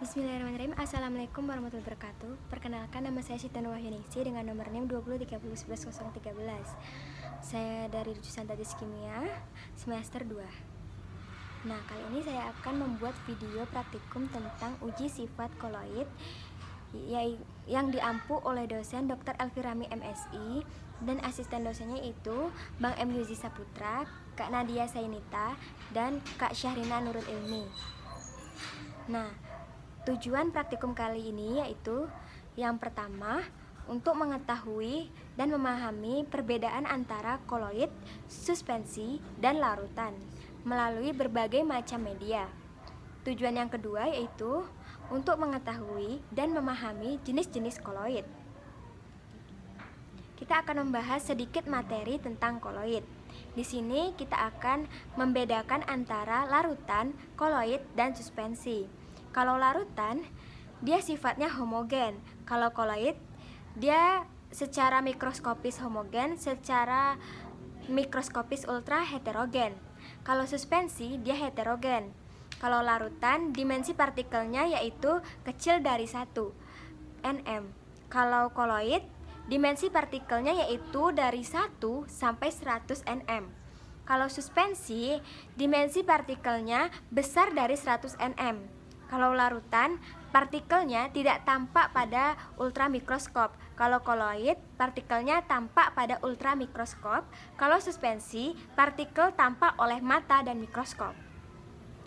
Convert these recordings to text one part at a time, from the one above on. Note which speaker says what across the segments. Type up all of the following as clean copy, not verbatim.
Speaker 1: Bismillahirrahmanirrahim. Assalamualaikum warahmatullahi wabarakatuh. Perkenalkan, nama saya Syitan Wahyuningsi dengan nomor NIM 2030111013. Saya dari jurusan Statistik Kimia semester 2. Nah, kali ini saya akan membuat video praktikum tentang uji sifat koloid yang diampu oleh dosen Dr. Elvirami MSI dan asisten dosennya itu Bang M. Yuzi Saputra, Kak Nadia Sainita, dan Kak Syahrina Nurul Ilmi. Nah, tujuan praktikum kali ini yaitu yang pertama, untuk mengetahui dan memahami perbedaan antara koloid, suspensi, dan larutan melalui berbagai macam media. Tujuan yang kedua yaitu untuk mengetahui dan memahami jenis-jenis koloid. Kita akan membahas sedikit materi tentang koloid. Di sini kita akan membedakan antara larutan, koloid, dan suspensi. Kalau larutan, dia sifatnya homogen. Kalau koloid, dia secara mikroskopis homogen, secara mikroskopis ultra heterogen. Kalau suspensi, dia heterogen. Kalau larutan, dimensi partikelnya yaitu kecil dari 1 nm. Kalau koloid, dimensi partikelnya yaitu dari 1 sampai 100 nm. Kalau suspensi, dimensi partikelnya besar dari 100 nm. Kalau larutan, partikelnya tidak tampak pada ultramikroskop. Kalau koloid, partikelnya tampak pada ultramikroskop. Kalau suspensi, partikel tampak oleh mata dan mikroskop.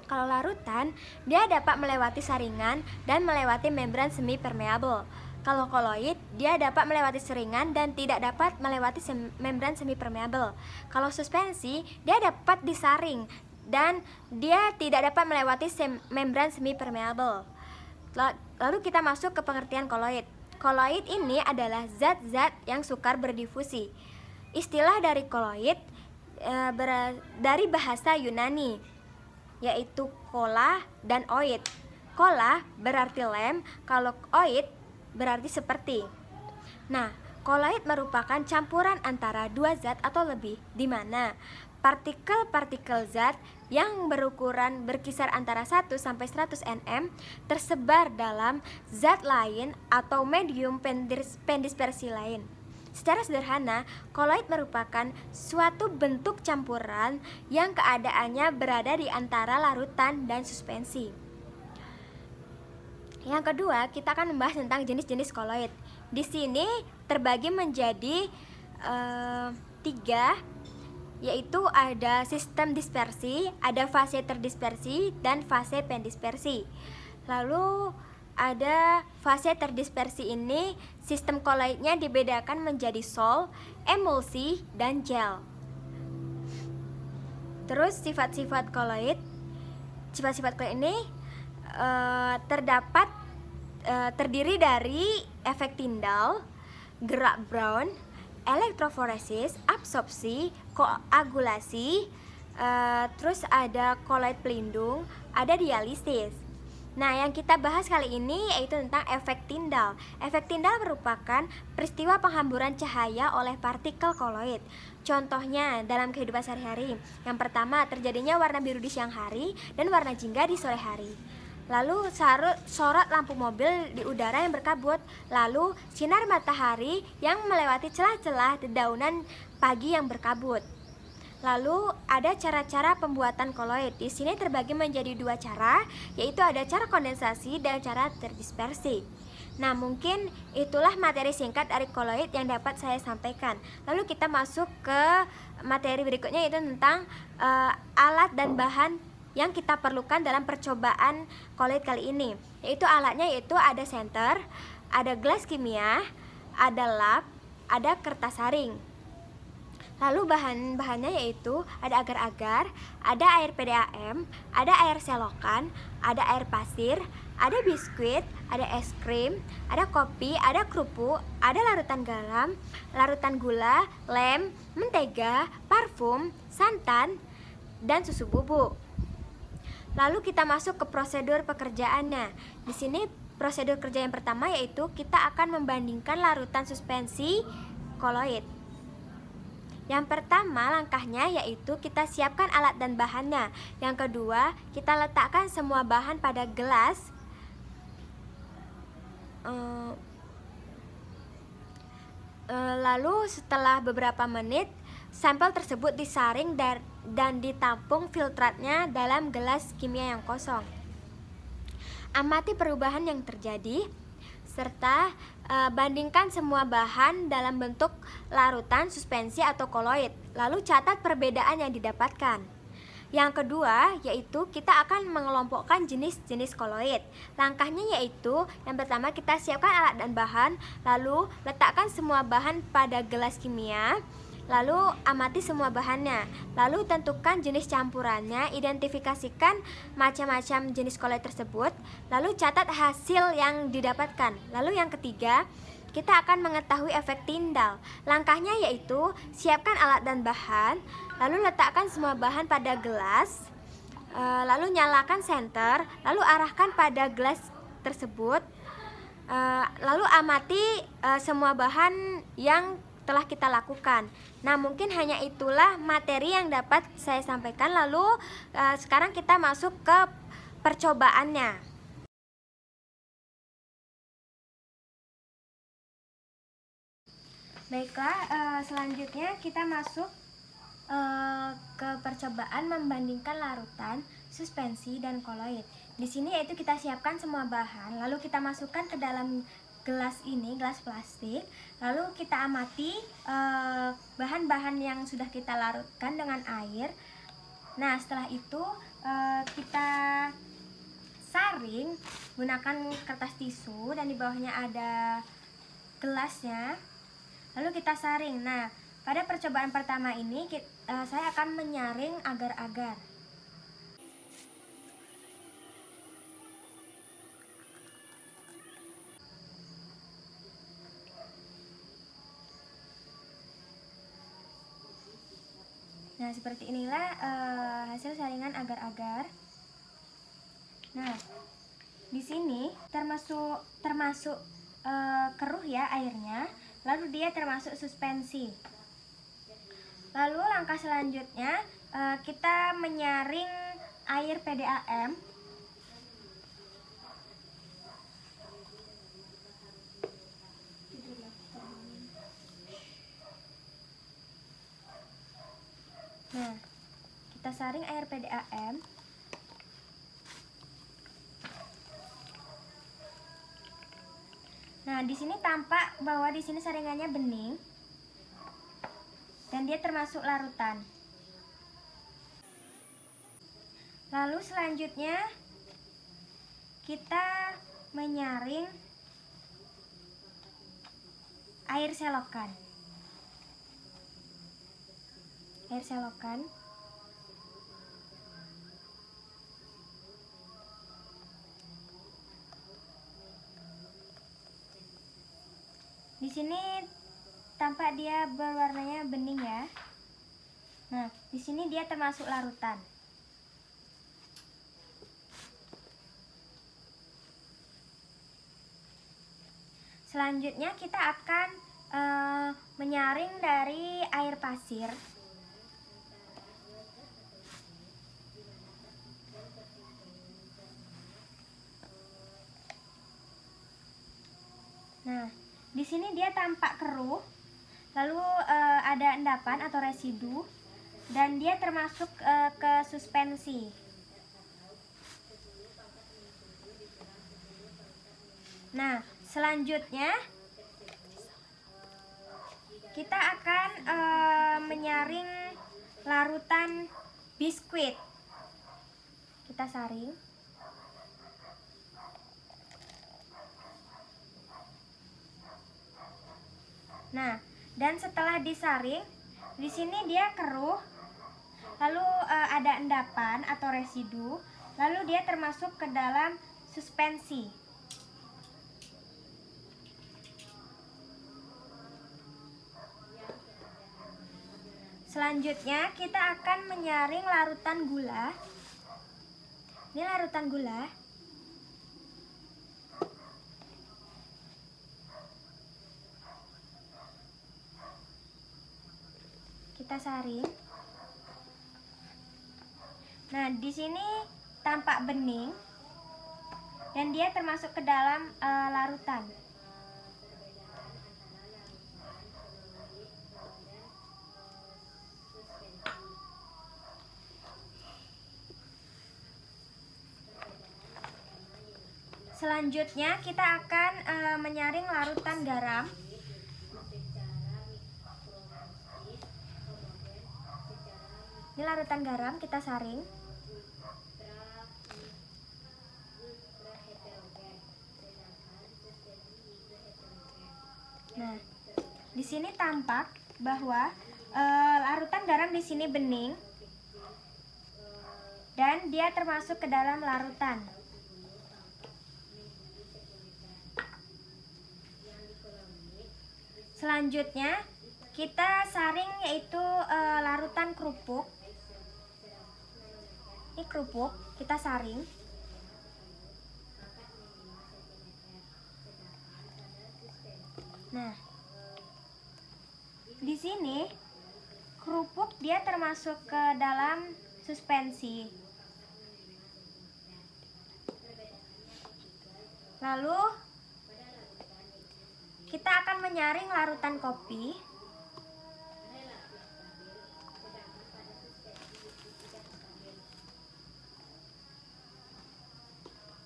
Speaker 1: Kalau larutan, dia dapat melewati saringan dan melewati membran semi permeabel. Kalau koloid, dia dapat melewati saringan dan tidak dapat melewati membran semi permeabel. Kalau suspensi, dia dapat disaring dan dia tidak dapat melewati membran semi permeabel. Lalu kita masuk ke pengertian koloid. Koloid ini adalah zat-zat yang sukar berdifusi. Istilah dari koloid dari bahasa Yunani, yaitu kola dan oid. Kola berarti lem, kalau oid berarti seperti. Nah, koloid merupakan campuran antara dua zat atau lebih, di mana partikel-partikel zat yang berukuran berkisar antara 1 sampai 100 nm tersebar dalam zat lain atau medium pendispersi lain. Secara sederhana, koloid merupakan suatu bentuk campuran yang keadaannya berada di antara larutan dan suspensi. Yang kedua, kita akan membahas tentang jenis-jenis koloid. Di sini terbagi menjadi 3, yaitu ada sistem dispersi, ada fase terdispersi, dan fase pendispersi. Lalu ada fase terdispersi ini, sistem koloidnya dibedakan menjadi sol, emulsi, dan gel. Terus sifat-sifat koloid ini terdiri dari efek Tyndall, gerak Brown, elektroforesis, absorpsi, koagulasi, terus ada koloid pelindung, ada dialisis. Nah, yang kita bahas kali ini yaitu tentang efek Tyndall. Efek Tyndall merupakan peristiwa penghamburan cahaya oleh partikel koloid. Contohnya dalam kehidupan sehari-hari. Yang pertama, terjadinya warna biru di siang hari dan warna jingga di sore hari. Lalu sorot lampu mobil di udara yang berkabut. Lalu sinar matahari yang melewati celah-celah dedaunan pagi yang berkabut. Lalu ada cara-cara pembuatan koloid. Di sini terbagi menjadi 2 cara, yaitu ada cara kondensasi dan cara terdispersi. Nah, mungkin itulah materi singkat dari koloid yang dapat saya sampaikan. Lalu kita masuk ke materi berikutnya, yaitu tentang alat dan bahan yang kita perlukan dalam percobaan koloid kali ini. Yaitu alatnya yaitu ada senter, ada gelas kimia, ada lap, ada kertas saring. Lalu bahan-bahannya yaitu ada agar-agar, ada air PDAM, ada air selokan, ada air pasir, ada biskuit, ada es krim, ada kopi, ada kerupuk, ada larutan garam, larutan gula, lem, mentega, parfum, santan, dan susu bubuk. Lalu kita masuk ke prosedur pekerjaannya. Di sini prosedur kerja yang pertama yaitu kita akan membandingkan larutan suspensi koloid. Yang pertama langkahnya yaitu kita siapkan alat dan bahannya. Yang kedua, kita letakkan semua bahan pada gelas Lalu setelah beberapa menit, sampel tersebut disaring dan ditampung filtratnya dalam gelas kimia yang kosong. Amati perubahan yang terjadi, serta bandingkan semua bahan dalam bentuk larutan, suspensi, atau koloid. Lalu catat perbedaan yang didapatkan. Yang kedua, yaitu kita akan mengelompokkan jenis-jenis koloid. Langkahnya yaitu, yang pertama kita siapkan alat dan bahan, lalu letakkan semua bahan pada gelas kimia, lalu amati semua bahannya, lalu tentukan jenis campurannya, identifikasikan macam-macam jenis koloid tersebut, lalu catat hasil yang didapatkan. Lalu yang ketiga, kita akan mengetahui efek Tyndall. Langkahnya yaitu siapkan alat dan bahan, lalu letakkan semua bahan pada gelas, lalu nyalakan senter, lalu arahkan pada gelas tersebut, lalu amati semua bahan yang telah kita lakukan. Nah, mungkin hanya itulah materi yang dapat saya sampaikan. Lalu sekarang kita masuk ke percobaannya. Baiklah, selanjutnya kita masuk ke percobaan membandingkan larutan, suspensi, dan koloid. Di sini yaitu kita siapkan semua bahan, lalu kita masukkan ke dalam gelas ini, gelas plastik. Lalu kita amati bahan-bahan yang sudah kita larutkan dengan air. Nah, setelah itu kita saring gunakan kertas tisu dan di bawahnya ada gelasnya. Lalu kita saring. Nah, pada percobaan pertama ini saya akan menyaring agar-agar. Nah, seperti inilah hasil saringan agar-agar. Nah, di sini termasuk keruh ya airnya. Lalu dia termasuk suspensi. Lalu langkah selanjutnya kita menyaring air PDAM. Nah, kita saring air PDAM. Nah, di sini tampak bahwa di sini saringannya bening dan dia termasuk larutan. Lalu selanjutnya kita menyaring air selokan. Air selokan. Di sini tampak dia berwarnanya bening ya. Nah, di sini dia termasuk larutan. Selanjutnya kita akan menyaring dari air pasir. Nah, di sini dia tampak keruh, lalu ada endapan atau residu, dan dia termasuk ke suspensi. Nah, selanjutnya kita akan menyaring larutan biskuit. Kita saring. Nah, dan setelah disaring, di sini dia keruh, lalu ada endapan atau residu, lalu dia termasuk ke dalam suspensi. Selanjutnya kita akan menyaring larutan gula. Ini larutan gula. Kita saring. Nah, di sini tampak bening dan dia termasuk ke dalam larutan. Selanjutnya kita akan menyaring larutan garam. Ini larutan garam kita saring. Nah, di sini tampak bahwa larutan garam di sini bening dan dia termasuk ke dalam larutan. Selanjutnya kita saring yaitu larutan kerupuk. Ini kerupuk kita saring. Nah, di sini kerupuk dia termasuk ke dalam suspensi. Lalu kita akan menyaring larutan kopi.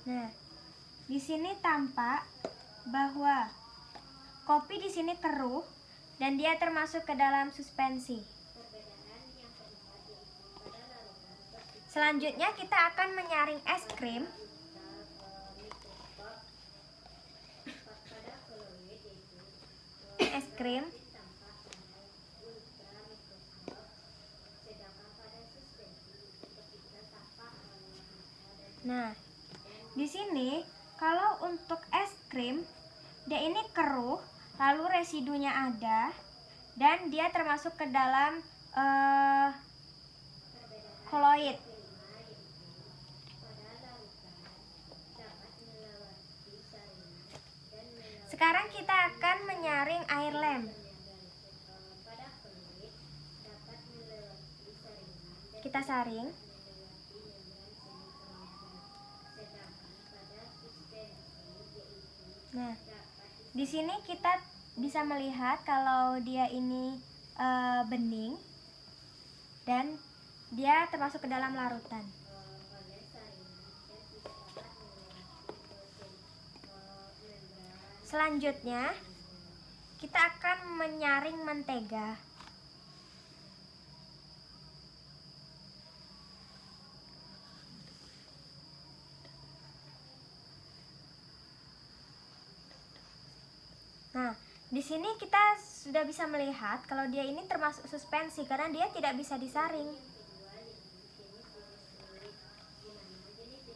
Speaker 1: Nah, di sini tampak bahwa kopi di sini keruh dan dia termasuk ke dalam suspensi. Selanjutnya kita akan menyaring es krim. Es krim. Nah, di sini kalau untuk es krim dia ini keruh, lalu residunya ada dan dia termasuk ke dalam koloid. Sekarang kita akan menyaring air lem. Kita saring. Nah, di sini kita bisa melihat kalau dia ini bening dan dia termasuk ke dalam larutan. Selanjutnya kita akan menyaring mentega. Nah, di sini kita sudah bisa melihat kalau dia ini termasuk suspensi karena dia tidak bisa disaring.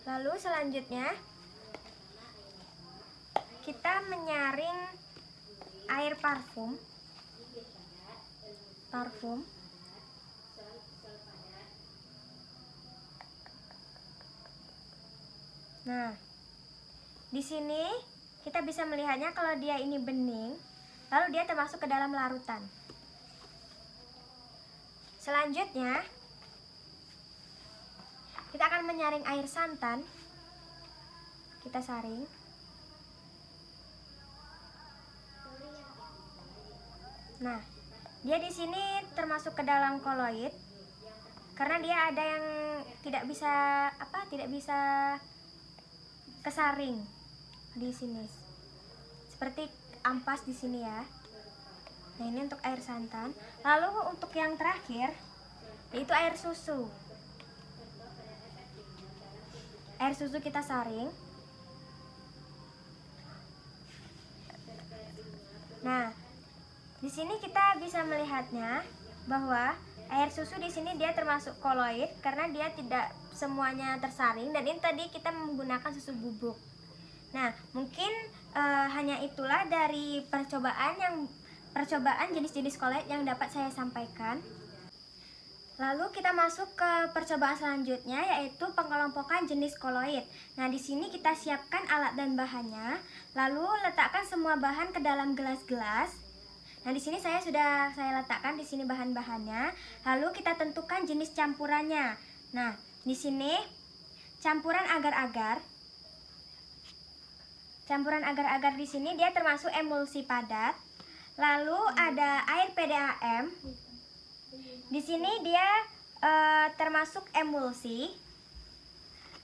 Speaker 1: Lalu selanjutnya kita menyaring air parfum. Nah, di sini kita bisa melihatnya kalau dia ini bening, lalu dia termasuk ke dalam larutan. Selanjutnya, kita akan menyaring air santan. Kita saring. Nah, dia di sini termasuk ke dalam koloid karena dia ada yang tidak bisa kesaring di sini. Seperti ampas di sini ya. Nah, ini untuk air santan. Lalu untuk yang terakhir yaitu air susu. Air susu kita saring. Nah, di sini kita bisa melihatnya bahwa air susu di sini dia termasuk koloid karena dia tidak semuanya tersaring dan ini tadi kita menggunakan susu bubuk. Nah, mungkin hanya itulah dari percobaan jenis-jenis koloid yang dapat saya sampaikan. Lalu kita masuk ke percobaan selanjutnya yaitu pengelompokan jenis koloid. Nah, di sini kita siapkan alat dan bahannya, lalu letakkan semua bahan ke dalam gelas-gelas. Nah, di sini saya letakkan di sini bahan-bahannya. Lalu kita tentukan jenis campurannya. Nah, di sini campuran agar-agar. Campuran agar-agar di sini dia termasuk emulsi padat. Lalu ada air PDAM. Di sini dia termasuk emulsi.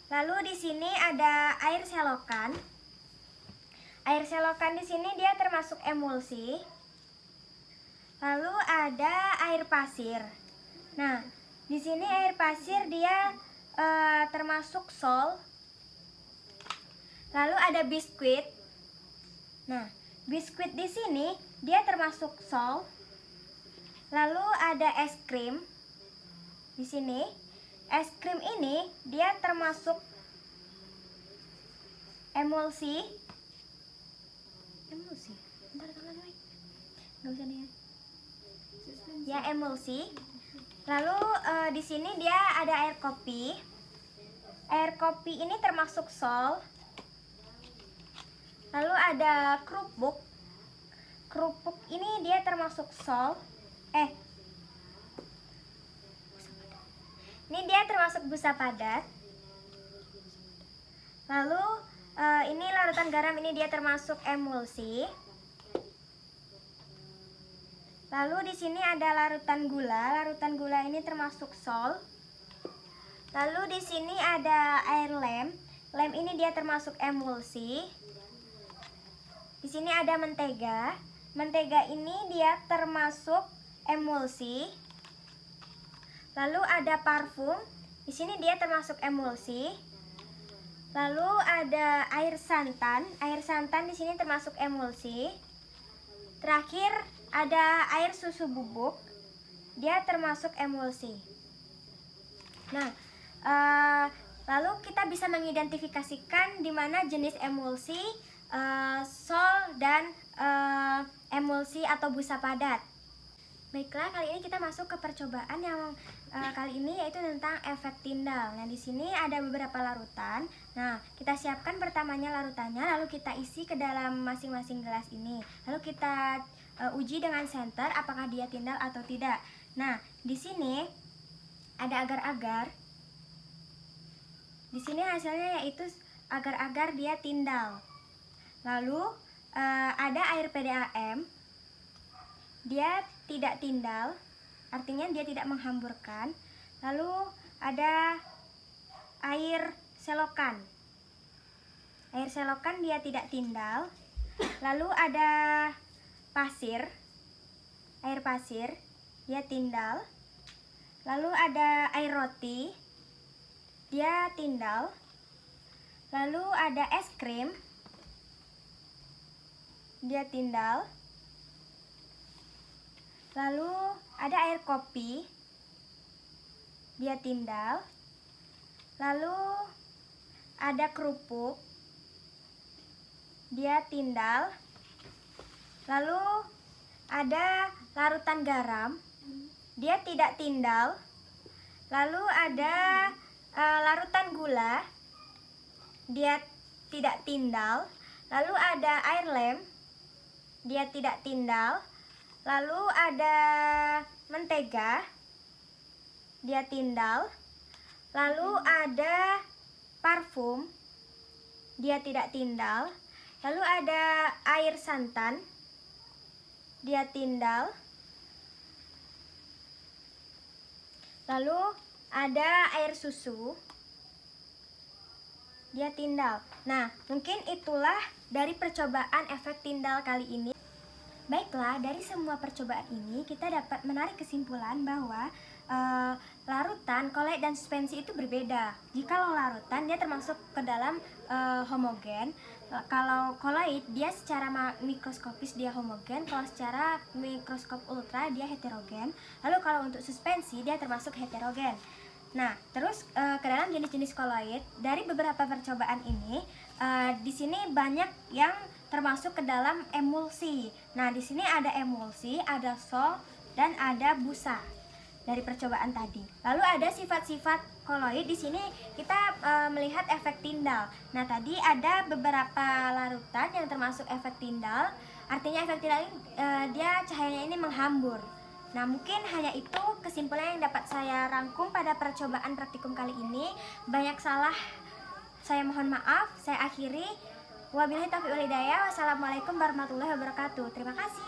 Speaker 1: Lalu di sini ada air selokan. Air selokan di sini dia termasuk emulsi. Lalu ada air pasir. Nah, di sini air pasir dia termasuk sol. Lalu ada biskuit. Nah, biskuit di sini dia termasuk sol. Lalu ada es krim. Di sini es krim ini dia termasuk emulsi. Bentar, nggak usah nih. Ya, emulsi. Lalu di sini dia ada air kopi. Air kopi ini termasuk sol. Lalu ada kerupuk. Kerupuk ini dia termasuk sol. Ini dia termasuk busa padat. Lalu ini larutan garam, ini dia termasuk emulsi. Lalu di sini ada larutan gula. Larutan gula ini termasuk sol. Lalu di sini ada air lem. Lem ini dia termasuk emulsi. Di sini ada mentega. Mentega ini dia termasuk emulsi. Lalu ada parfum. Di sini dia termasuk emulsi. Lalu ada air santan. Air santan di sini termasuk emulsi. Terakhir ada air susu bubuk. Dia termasuk emulsi. Nah, lalu kita bisa mengidentifikasikan di mana jenis emulsi, sol dan emulsi atau busa padat. Baiklah, kali ini kita masuk ke percobaan yang kali ini yaitu tentang efek Tyndall. Nah, di sini ada beberapa larutan. Nah, kita siapkan pertamanya larutannya, lalu kita isi ke dalam masing-masing gelas ini. Lalu kita uji dengan senter apakah dia Tyndall atau tidak. Nah, di sini ada agar-agar. Di sini hasilnya yaitu agar-agar dia Tyndall. Lalu ada air PDAM. Dia tidak Tyndall, artinya dia tidak menghamburkan. Lalu ada air selokan. Air selokan dia tidak Tyndall. Lalu ada pasir. Air pasir dia Tyndall. Lalu ada air roti. Dia Tyndall. Lalu ada es krim. Dia Tyndall. Lalu ada air kopi. Dia Tyndall. Lalu ada kerupuk. Dia Tyndall. Lalu ada larutan garam. Dia tidak Tyndall. Lalu ada larutan gula. Dia tidak Tyndall. Lalu ada air lem. Dia tidak Tyndall. Lalu ada mentega. Dia Tyndall. Lalu ada parfum. Dia tidak Tyndall. Lalu ada air santan. Dia Tyndall. Lalu ada air susu. Dia Tyndall. Nah, mungkin itulah dari percobaan efek Tyndall kali ini. Baiklah, dari semua percobaan ini kita dapat menarik kesimpulan bahwa larutan, koloid, dan suspensi itu berbeda. Jikalau larutan dia termasuk ke dalam homogen. Kalau koloid dia secara mikroskopis dia homogen, kalau secara mikroskop ultra dia heterogen. Lalu kalau untuk suspensi dia termasuk heterogen. Nah, terus ke dalam jenis-jenis koloid dari beberapa percobaan ini, di sini banyak yang termasuk ke dalam emulsi. Nah, di sini ada emulsi, ada sol, dan ada busa dari percobaan tadi. Lalu ada sifat-sifat koloid. Di sini kita melihat efek Tyndall. Nah, tadi ada beberapa larutan yang termasuk efek Tyndall. Artinya efek Tyndall ini dia cahayanya ini menghambur. Nah, mungkin hanya itu kesimpulan yang dapat saya rangkum pada percobaan praktikum kali ini. Banyak salah, saya mohon maaf. Saya akhiri. Wabillahi taufiq wal hidayah. Wassalamualaikum warahmatullahi wabarakatuh. Terima kasih.